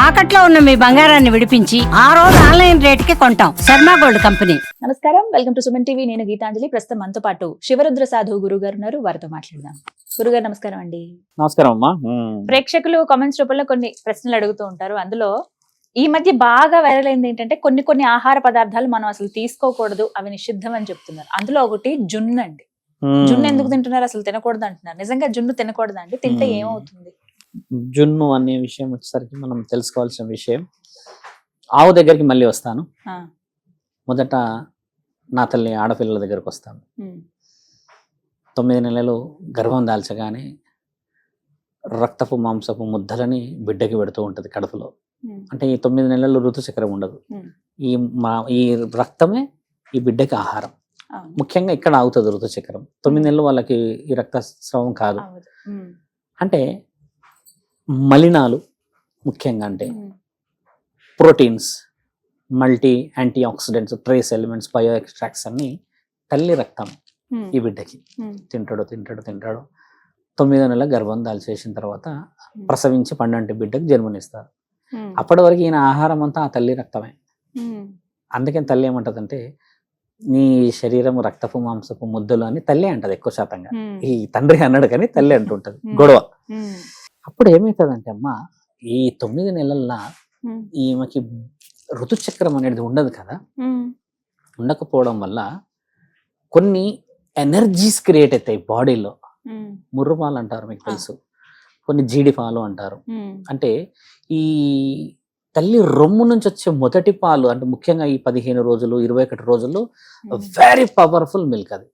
తాకట్లో ఉన్న మీ బంగారాన్ని విడిపించి ఆ రోజు ఆన్లైన్ రేటుకి కొంటాం. Sharma gold company. నమస్కారం, వెల్కమ్ టు సుమన్ టీవీ. నేను గీతాంజలి. ప్రస్తుతం మనతో పాటు శివరుద్ర సాధువు గురువు గారు ఉన్నారు. వారితో మాట్లాడదాం. గురుగారు నమస్కారం అండి. నమస్కారం అమ్మా. ప్రేక్షకులు కామెంట్స్ రూపంలో కొన్ని ప్రశ్నలు అడుగుతూ ఉంటారు. అందులో ఈ మధ్య బాగా వైరల్ అయింది ఏంటంటే కొన్ని ఆహార పదార్థాలు మనం అసలు తీసుకోకూడదు, అవి నిషిద్ధం అని చెప్తున్నారు. అందులో ఒకటి జున్ను అండి. జున్ను ఎందుకు తింటున్నారు? అసలు తినకూడదు అంటున్నారు. నిజంగా జున్ను తినకూడదా అండి? తింటే ఏమవుతుంది? జున్ను అనే విషయం వచ్చేసరికి మనం తెలుసుకోవాల్సిన విషయం. ఆవు దగ్గరికి మళ్ళీ వస్తాను. మొదట నా తల్లి ఆడపిల్లల దగ్గరకు వస్తాను. 9 నెలలు గర్భం దాల్చగానే రక్తపు మాంసపు ముద్దలని బిడ్డకి పెడుతూ ఉంటది కడుపులో. అంటే ఈ 9 నెలలు ఋతుచక్రం ఉండదు. ఈ రక్తమే ఈ బిడ్డకి ఆహారం. ముఖ్యంగా ఇక్కడ అవుతుంది ఋతుచక్రం. 9 నెలలు వాళ్ళకి ఈ రక్తస్రావం కాదు. అంటే మలినాలు ముఖ్యంగా అంటే proteins, multi antioxidants, trace elements, bio extracts అన్ని తల్లి రక్తం ఈ బిడ్డకి తింటాడు. 9 నెలల గర్భం దాల్చేసిన తర్వాత ప్రసవించి 12 బిడ్డకి జన్మనిస్తారు. అప్పటి వరకు ఈయన ఆహారం అంతా ఆ తల్లి రక్తమే. అందుకని తల్లి ఏమంటదంటే నీ శరీరం రక్తపు మాంసపు ముద్దలు అని తల్లి అంటది ఎక్కువ శాతంగా. ఈ తండ్రి అన్నాడు కానీ తల్లి అంటుంటది. గొడవ. అప్పుడు ఏమవుతుందంటే అమ్మ, ఈ 9 నెలల్లో ఈమెకి ఋతుచక్రం అనేది ఉండదు కదా. ఉండకపోవడం వల్ల కొన్ని ఎనర్జీస్ క్రియేట్ అవుతాయి బాడీలో. ముర్రుపాలు అంటారు, మీకు తెలుసు. కొన్ని జీడిపాలు అంటారు. అంటే ఈ తల్లి రొమ్ము నుంచి వచ్చే మొదటి పాలు, అంటే ముఖ్యంగా ఈ 15 రోజులు 21 రోజులు వెరీ పవర్ఫుల్ మిల్క్. అది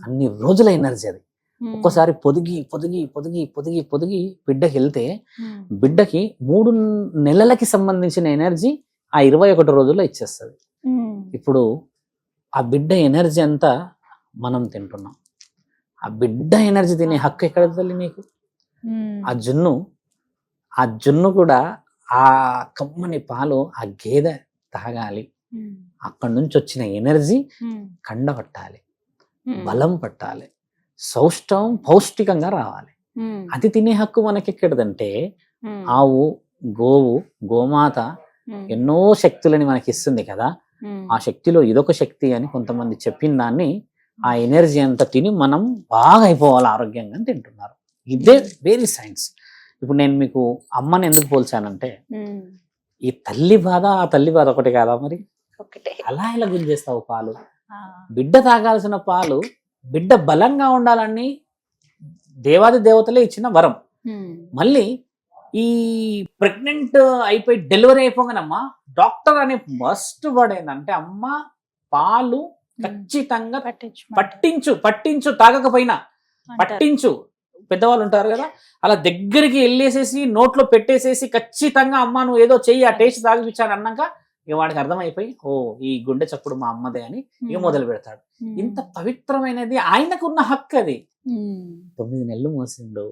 అన్ని రోజుల ఎనర్జీ. అది ఒక్కోసారి పొదిగి పొదిగి పొదిగి పొదిగి పొదిగి బిడ్డకి వెళ్తే బిడ్డకి 3 నెలలకి సంబంధించిన ఎనర్జీ ఆ 21 రోజుల్లో ఇచ్చేస్తుంది. ఇప్పుడు ఆ బిడ్డ ఎనర్జీ అంతా మనం తింటున్నాం. ఆ బిడ్డ ఎనర్జీ తినే హక్కు ఎక్కడ తల్లి నీకు? ఆ జున్ను కూడా ఆ కమ్మని పాలు ఆ గేదె తాగాలి. అక్కడి నుంచి వచ్చిన ఎనర్జీ కండ పట్టాలి, బలం పట్టాలి, సౌష్టవం పౌష్టికంగా రావాలి. అది తినే హక్కు మనకి ఎక్కడదంటే ఆవు, గోవు, గోమాత ఎన్నో శక్తులని మనకి ఇస్తుంది కదా. ఆ శక్తిలో ఇదొక శక్తి అని కొంతమంది చెప్పిన దాన్ని ఆ ఎనర్జీ అంతా తిని మనం బాగా అయిపోవాలి, ఆరోగ్యంగా తింటున్నారు. ఇదే వెరీ సైన్స్. ఇప్పుడు నేను మీకు అమ్మని ఎందుకు పోల్చానంటే ఈ తల్లి బాధ ఆ తల్లి బాధ ఒకటి కాదా మరి? అలా ఎలా గుంజేస్తావు పాలు? బిడ్డ తాగాల్సిన పాలు బిడ్డ బలంగా ఉండాలని దేవాది దేవతలే ఇచ్చిన వరం. మళ్ళీ ఈ ప్రెగ్నెంట్ అయిపోయి డెలివరీ అయిపోగానమ్మా డాక్టర్ అనే ఫస్ట్ వర్డ్ ఏంటంటే అమ్మ పాలు ఖచ్చితంగా పట్టించు తాగకపోయినా పట్టించు. పెద్దవాళ్ళు ఉంటారు కదా, అలా దగ్గరికి వెళ్ళేసేసి నోట్లో పెట్టేసేసి ఖచ్చితంగా అమ్మ నువ్వు ఏదో చెయ్యి, ఆ టేస్ట్ తాగిపించాను అన్నాక ఇక వాడికి అర్థమైపోయి ఓ ఈ గుండె చప్పుడు మా అమ్మదే అని ఇక మొదలు పెడతాడు. ఇంత పవిత్రమైనది, ఆయనకున్న హక్కు అది. 9 నెలలు మోసిండు,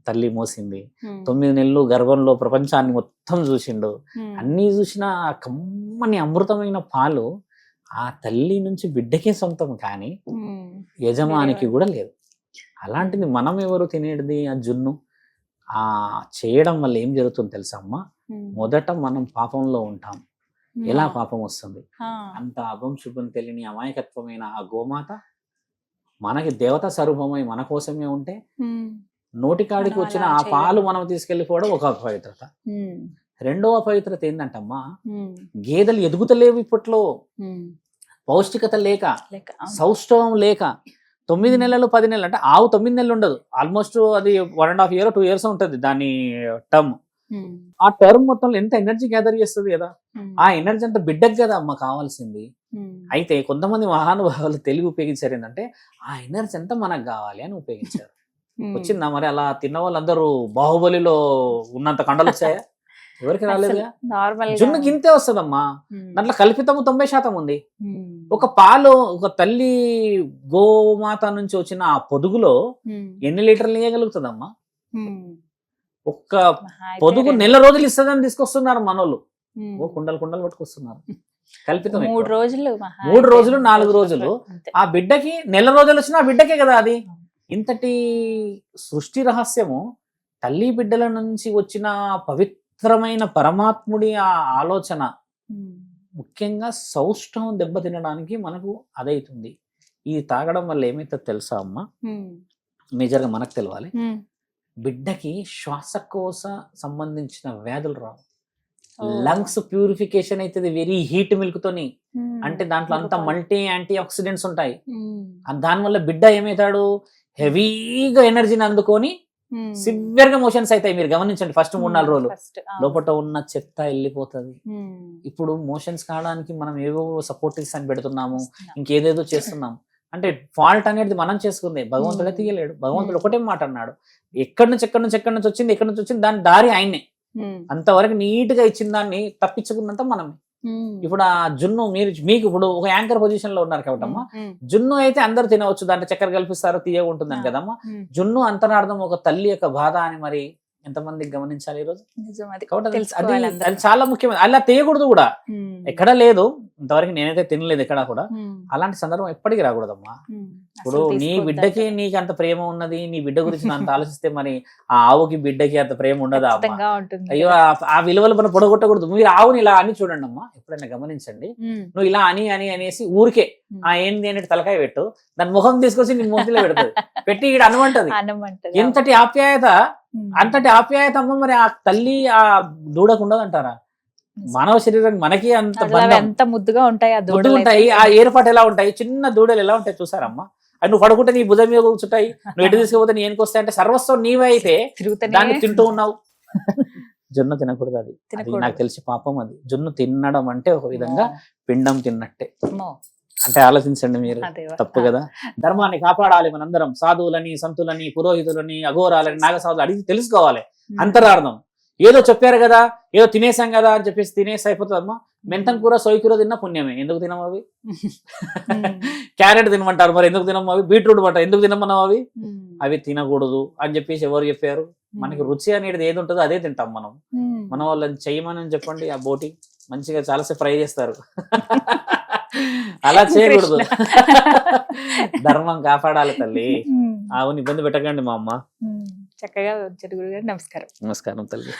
తల్లి మోసింది. 9 నెలలు గర్భంలో ప్రపంచాన్ని మొత్తం చూసిండు. అన్ని చూసిన కమ్మని అమృతమైన పాలు ఆ తల్లి నుంచి బిడ్డకే సొంతం, కానీ యజమానికి కూడా లేదు. అలాంటిది మనం ఎవరు తినేది ఆ జున్ను? ఆ చేయడం వల్ల ఏం జరుగుతుంది తెలుసా అమ్మ? మొదట మనం పాపంలో ఉంటాం. ఎలా పాపం వస్తుంది? అంత అభం శుభం తెలియని అమాయకత్వమైన ఆ గోమాత మనకి దేవతా స్వరూపమై మన కోసమే ఉంటే నోటికాడికి వచ్చిన ఆ పాలు మనం తీసుకెళ్లిపోవడం ఒక అపవిత్రత. రెండవ అపవిత్రత ఏంటంటమ్మా, గేదెలు ఎదుగుతలేవు ఇప్పట్లో. పౌష్టికత లేక, సౌష్ఠవం లేక. 9 నెలలు 10 నెలలు అంటే ఆవు 9 నెలలు ఉండదు. ఆల్మోస్ట్ అది 1.5 year 2 years ఉంటుంది దాని టర్మ్. ఆ టర్మ్ మొత్తంలో ఎంత ఎనర్జీ గ్యాదర్ చేస్తుంది కదా. ఆ ఎనర్జీ అంతా బిడ్డకు కదా అమ్మ కావాల్సింది. అయితే కొంతమంది మహానుభావులు తెలివి ఉపయోగించారు ఏంటంటే ఆ ఎనర్జీ అంతా మనకు కావాలి అని ఉపయోగించారు. వచ్చిందా మరి? అలా తిన్న వాళ్ళందరూ బాహుబలిలో ఉన్నంత కండలు వచ్చాయా? ఎవరికి రాలేదుగా. జున్ను గింతే వస్తుందమ్మా. దాంట్లో కల్పితము 90% ఉంది. ఒక పాలు, ఒక తల్లి గోమాత నుంచి వచ్చిన ఆ పొదుగులో ఎన్ని లీటర్లు ఇవ్వగలుగుతుందమ్మా? ఒక్క పొదుగు నెల రోజులు ఇస్తుందని తీసుకొస్తున్నారు మనోళ్ళు. ఓ కుండలు పట్టుకొస్తున్నారు. కల్పితం. 3 రోజులు 4 రోజులు ఆ బిడ్డకి, నెల రోజులు వచ్చినా ఆ బిడ్డకే కదా అది. ఇంతటి సృష్టి రహస్యము తల్లి బిడ్డల నుంచి వచ్చిన పవిత్ర పవిత్రమైన పరమాత్ముడి ఆ ఆలోచన ముఖ్యంగా సౌష్ఠవం దెబ్బతినడానికి మనకు అదైతుంది. ఇది తాగడం వల్ల ఏమైతే తెలుసా అమ్మ, మేజర్గా మనకు తెలవాలి, బిడ్డకి శ్వాసకోశ సంబంధించిన వ్యాధులు రావు. లంగ్స్ ప్యూరిఫికేషన్ అవుతుంది వెరీ హీట్ మిల్క్ తోని. అంటే దాంట్లో అంతా మల్టీ యాంటీ ఆక్సిడెంట్స్ ఉంటాయి. దానివల్ల బిడ్డ ఏమవుతాడు, హెవీగా ఎనర్జీని అందుకొని సివియర్ గా మోషన్స్ అవుతాయి. మీరు గమనించండి, ఫస్ట్ 3-4 రోజులు లోపల ఉన్న చెత్త వెళ్ళిపోతుంది. ఇప్పుడు మోషన్స్ కావడానికి మనం ఏవో సపోర్టివ్స్ అని పెడుతున్నాము, ఇంకేదేదో చేస్తున్నాము. అంటే ఫాల్ట్ అనేది మనం చేసుకుంది, భగవంతుడే తీయలేడు. భగవంతుడు ఒకటే మాట అన్నాడు, ఎక్కడి నుంచి వచ్చింది దాని దారి ఆయనే. అంతవరకు నీట్ గా ఇచ్చిన దాన్ని తప్పించుకున్నంత మనమే. ఇప్పుడు ఆ జున్ను మీకు ఇప్పుడు ఒక యాంకర్ పొజిషన్ లో ఉన్నారు కాబట్టమ్మా, జున్ను అయితే అందరు తినవచ్చు, దాంట్లో చక్కెర కల్పిస్తారు, తీయగా ఉంటుందని కదమ్మా. జున్ను అంతరార్థం ఒక తల్లి యొక్క బాధ అని మరి ఎంతమందికి గమనించాలి ఈరోజు. అది చాలా ముఖ్యమైన, అలా తీయకూడదు కూడా, ఎక్కడా లేదు ఇంతవరకు, నేనైతే తినలేదు ఎక్కడా కూడా. అలాంటి సందర్భం ఎప్పటికీ రాకూడదమ్మా. ఇప్పుడు నీ బిడ్డకి నీకు అంత ప్రేమ ఉన్నది, నీ బిడ్డ గురించి అంత ఆలోచిస్తే మరి ఆ ఆవుకి బిడ్డకి అంత ప్రేమ ఉండదా అమ్మా? అయ్యో, ఆ విలువలు మనం పొడగొట్టకూడదు. మీరు ఆవుని ఇలా అని చూడండి అమ్మా, ఎప్పుడైనా గమనించండి. నువ్వు ఇలా అనేసి ఊరికే ఏంది అనేది తలకాయ పెట్టు, దాని ముఖం తీసుకొచ్చి నీ మూతిలో పెడుతుంది, పెట్టి ఇక్కడ అనమంటది. ఎంతటి ఆప్యాయత, అంతటి ఆప్యాయత అమ్మ మరి ఆ తల్లి ఆ దూడకు ఉండదు అంటారా? మానవ శరీరానికి మనకి అంత ముద్దుగా ఉంటాయి ఆ ఏర్పాటు ఎలా ఉంటాయి, చిన్న దూడలు ఎలా ఉంటాయి చూసారమ్మా. అది నువ్వు పడుకుంటే నీ భుజం మీద కూర్చుంటాయి, నువ్వు ఎటు తీసుకుపోతే నీ ఏనుకొస్తాయి. అంటే సర్వస్వం నీవే అయితే దాన్ని తింటూ ఉన్నావు. జొన్న తినకూడదు, అది నాకు తెలిసి పాపం. అది జొన్న తినడం అంటే ఒక విధంగా పిండం తిన్నట్టే. అంటే ఆలోచించండి మీరు, తప్పు కదా. ధర్మాన్ని కాపాడాలి మనందరం, సాధువులని, సంతులని, పురోహితులని, అఘోరాలని, నాగసాధులు అడిగి తెలుసుకోవాలి అంతరార్థం. ఏదో చెప్పారు కదా, ఏదో తినేసాం కదా అని చెప్పేసి తినేసి అయిపోతుందమ్మా. మెంతం కూర, సోయి కూర తిన్నా పుణ్యమే. ఎందుకు తినము అవి? క్యారెట్ తినమంటారు, మరి ఎందుకు తినము అవి? బీట్రూట్ అంటారు, ఎందుకు తినమన్నావు అవి? అవి తినకూడదు అని చెప్పేసి ఎవరు చెప్పారు? మనకి రుచి అనేది ఏది ఉంటుందో అదే తింటాం మనం. మన వాళ్ళని చెయ్యమని చెప్పండి, ఆ బోటి మంచిగా చాలాసేపు ఫ్రై చేస్తారు. అలా చేయకూడదు. ధర్మం కాపాడాలి తల్లి. ఆవుని ఇబ్బంది పెట్టకండి మా అమ్మ. చక్కగా నమస్కారం. నమస్కారం తల్లి.